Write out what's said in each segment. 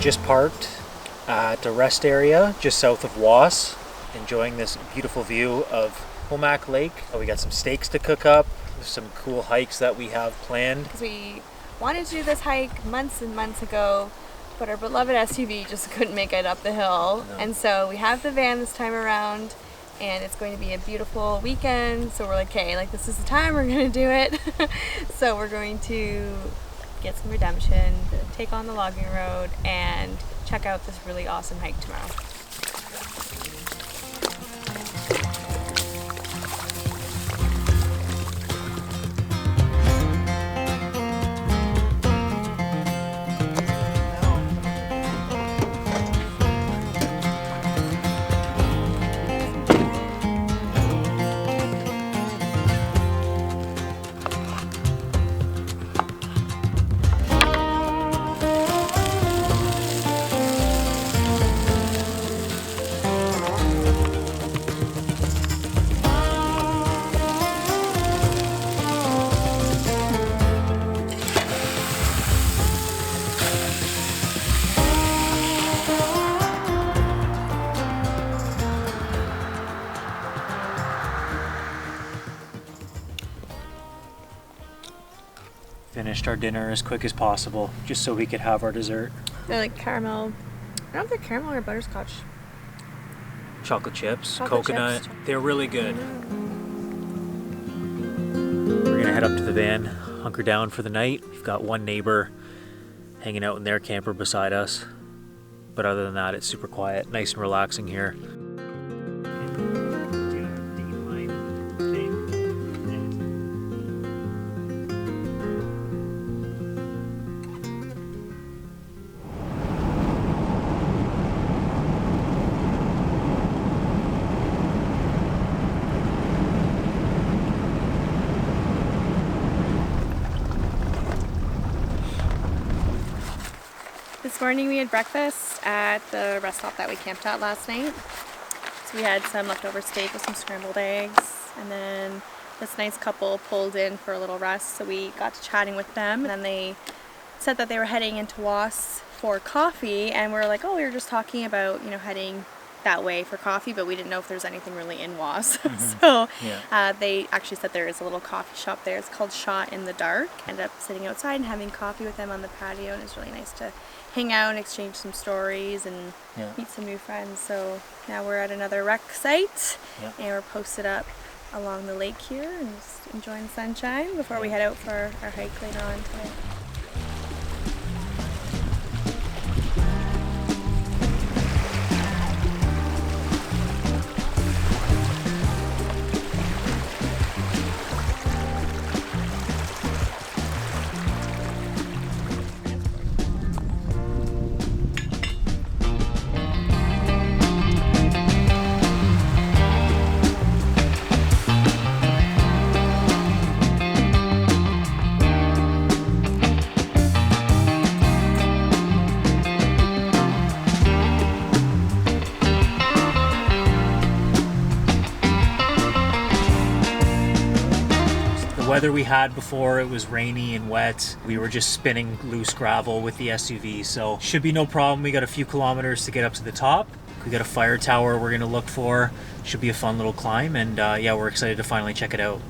just parked at a rest area just south of Woss, enjoying this beautiful view of Homac Lake. We got some steaks to cook up. There's some cool hikes that we have planned. Because we wanted to do this hike months and months ago, but our beloved SUV just couldn't make it up the hill. No. And so we have the van this time around, and it's going to be a beautiful weekend. So we're like, okay, like this is the time we're going to do it. So we're going to get some redemption, take on the logging road, and check out this really awesome hike tomorrow. Finished our dinner as quick as possible, just so we could have our dessert. They're like caramel. I don't know if they're caramel or butterscotch. Chocolate chips, coconut. They're really good. We're gonna head up to the van, hunker down for the night. We've got one neighbor hanging out in their camper beside us. But other than that, it's super quiet, nice and relaxing here. This morning we had breakfast at the rest stop that we camped at last night. So we had some leftover steak with some scrambled eggs, and then this nice couple pulled in for a little rest, so we got to chatting with them, and then they said that they were heading into Woss for coffee, and we were like, oh, we were just talking about, you know, heading that way for coffee, but we didn't know if there's anything really in Woss. So they actually said there is a little coffee shop there. It's called Shot in the Dark. Ended up sitting outside and having coffee with them on the patio, and it's really nice to hang out and exchange some stories and meet some new friends. So now we're at another rec site, and we're posted up along the lake here and just enjoying the sunshine before we head out for our hike later on today. Weather we had before, it was rainy and wet. We were just spinning loose gravel with the SUV, so should be no problem. We got a few kilometers to get up to the top. We got a fire tower we're gonna look for. Should be a fun little climb, and yeah, we're excited to finally check it out.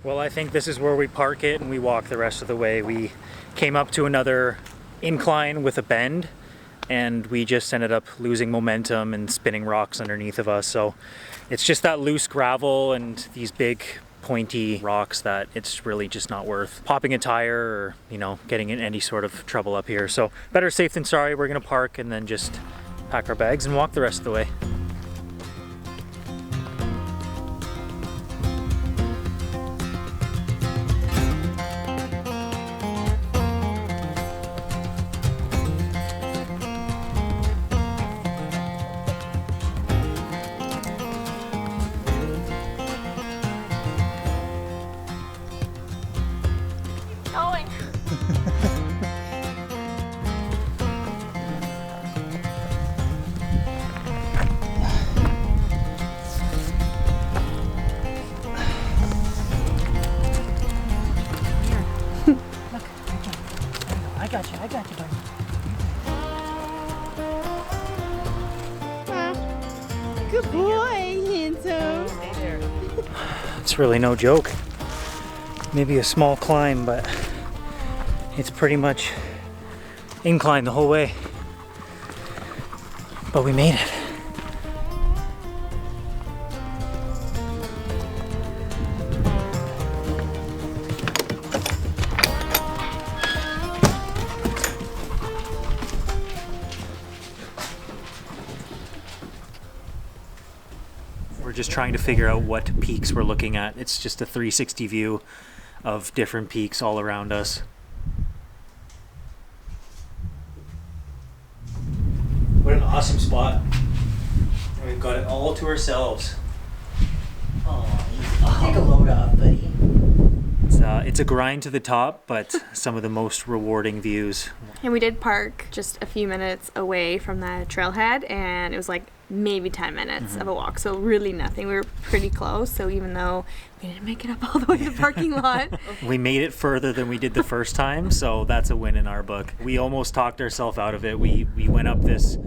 Well, I think this is where we park it and we walk the rest of the way. We came up to another incline with a bend, and we just ended up losing momentum and spinning rocks underneath of us. So it's just that loose gravel and these big pointy rocks that it's really just not worth popping a tire or, you know, getting in any sort of trouble up here. So better safe than sorry. We're gonna park and then just pack our bags and walk the rest of the way. got you, buddy. Good boy, handsome. Stay there. It's really no joke. Maybe a small climb, but it's pretty much incline the whole way. But we made it. We're just trying to figure out what peaks we're looking at. It's just a 360 view of different peaks all around us. What an awesome spot. We've got it all to ourselves. Oh, take a load off, buddy. It's a grind to the top, but some of the most rewarding views. And we did park just a few minutes away from the trailhead, and it was like maybe 10 minutes of a walk, so really nothing. We were pretty close, so even though we didn't make it up all the way to the parking lot. We made it further than we did the first time, so that's a win in our book. We almost talked ourselves out of it. We went up this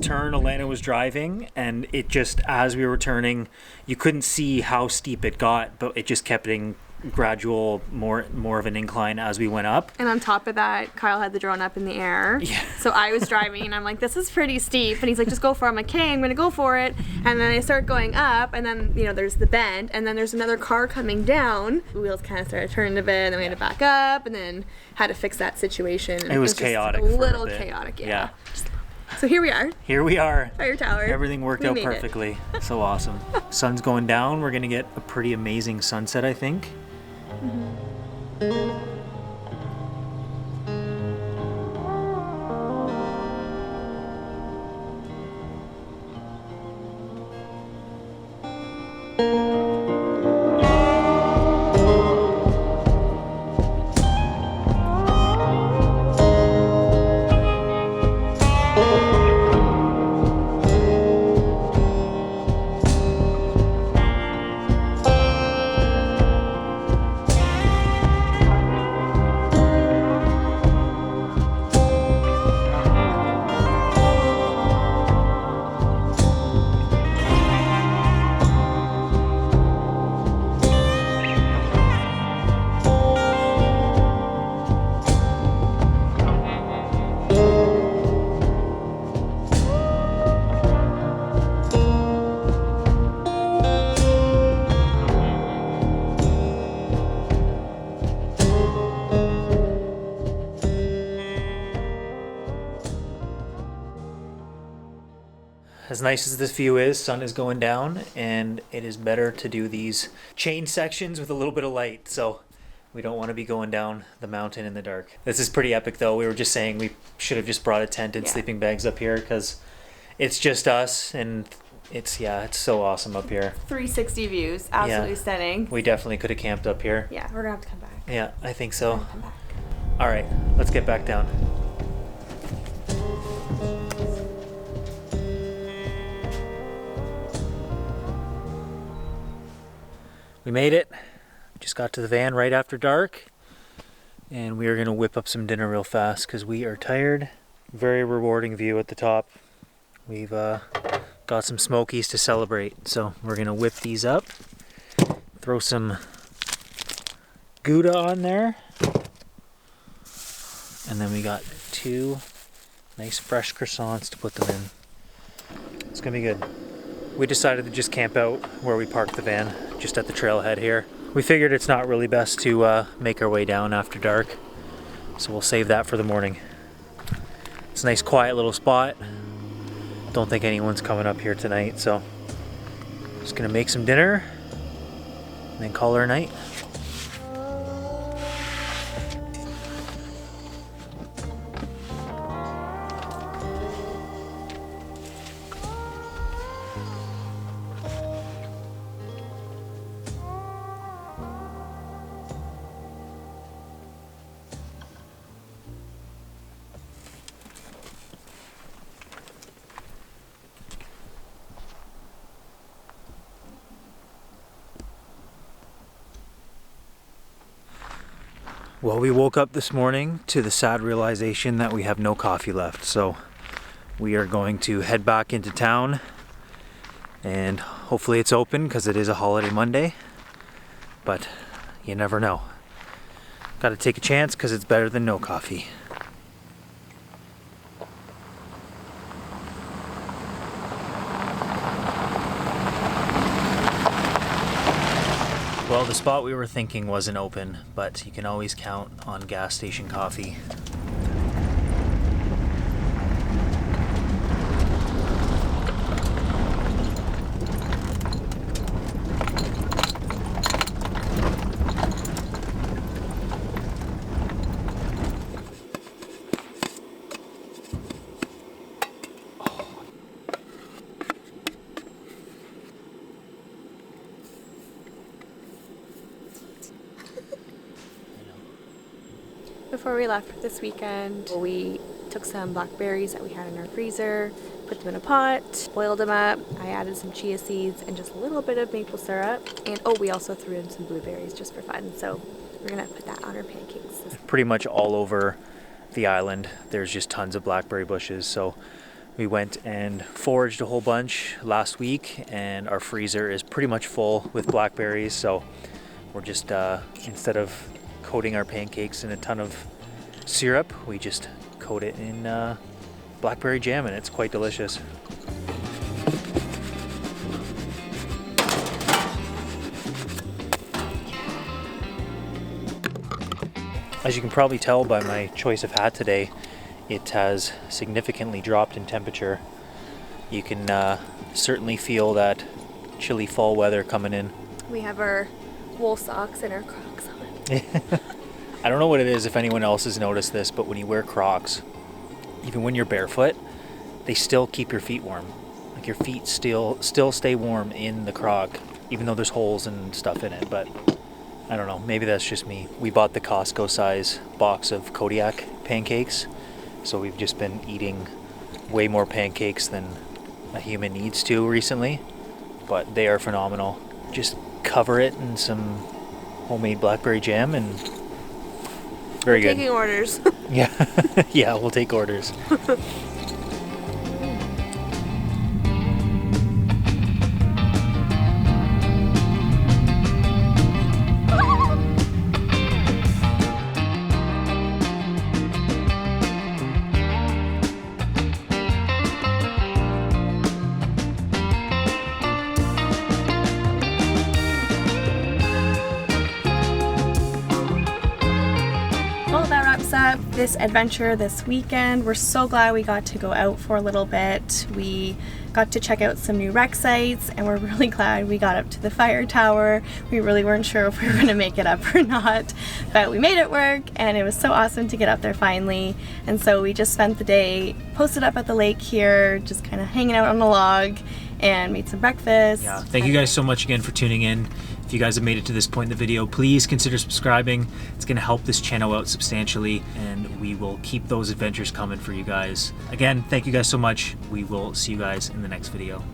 turn Elena was driving, and it just, as we were turning, you couldn't see how steep it got, but it just kept getting gradual, more of an incline as we went up. And on top of that, Kyle had the drone up in the air. Yeah. So I was driving and I'm like, this is pretty steep. And he's like, just go for it. I'm like, okay, I'm going to go for it. And then I start going up, and then, you know, there's the bend, and then there's another car coming down. The wheels kind of started turning a bit, and then we had to back up, and then had to fix that situation. And It was just chaotic. A for little a bit. chaotic, yeah. Yeah. So here we are, Here we are. Fire Tower. Everything worked We out made it. perfectly. So awesome. Sun's going down. We're gonna get a pretty amazing sunset, I think. As nice as this view is, sun is going down, and it is better to do these chain sections with a little bit of light, so we don't want to be going down the mountain in the dark. This is pretty epic though. We were just saying we should have just brought a tent and Yeah. sleeping bags up here, because it's just us, and it's so awesome up here. 360 views, absolutely Yeah. stunning. We definitely could have camped up here. Yeah, we're gonna have to come back. Yeah, I think so. Come back. All right, let's get back down. We made it. Just got to the van right after dark, and we are gonna whip up some dinner real fast because we are tired. Very rewarding view at the top. We've got some smokies to celebrate, so we're gonna whip these up, throw some Gouda on there, and then we got 2 nice fresh croissants to put them in. It's gonna be good. We decided to just camp out where we parked the van, just at the trailhead here. We figured it's not really best to make our way down after dark, so we'll save that for the morning. It's a nice quiet little spot. Don't think anyone's coming up here tonight, so just gonna make some dinner and then call her a night. Well, we woke up this morning to the sad realization that we have no coffee left, so we are going to head back into town, and hopefully it's open because it is a holiday Monday, but you never know. Gotta take a chance because it's better than no coffee. Well, the spot we were thinking wasn't open, but you can always count on gas station coffee. Before we left this weekend, we took some blackberries that we had in our freezer, put them in a pot, boiled them up. I added some chia seeds and just a little bit of maple syrup. And oh, we also threw in some blueberries just for fun. So we're gonna put that on our pancakes. Pretty much all over the island, there's just tons of blackberry bushes. So we went and foraged a whole bunch last week, and our freezer is pretty much full with blackberries. So we're just, instead of coating our pancakes in a ton of syrup, we just coat it in blackberry jam, and it's quite delicious. As you can probably tell by my choice of hat today, it has significantly dropped in temperature. You can certainly feel that chilly fall weather coming in. We have our wool socks and our Crocs on. I don't know what it is, if anyone else has noticed this, but when you wear Crocs, even when you're barefoot, they still keep your feet warm. Like your feet still stay warm in the Croc, even though there's holes and stuff in it. But I don't know, maybe that's just me. We bought the Costco size box of Kodiak pancakes, so we've just been eating way more pancakes than a human needs to recently, but they are phenomenal. Just cover it in some homemade blackberry jam and very good. Taking orders. Yeah, yeah, we'll take orders. Up this adventure this weekend. We're so glad we got to go out for a little bit. We got to check out some new rec sites, and we're really glad we got up to the fire tower. We really weren't sure if we were going to make it up or not, but we made it work, and it was so awesome to get up there finally. And so we just spent the day posted up at the lake here, just kind of hanging out on the log, and made some breakfast. Yeah, thank you guys so much again for tuning in. If you guys have made it to this point in the video, please consider subscribing. It's going to help this channel out substantially, and we will keep those adventures coming for you guys. Again, thank you guys so much. We will see you guys in the next video.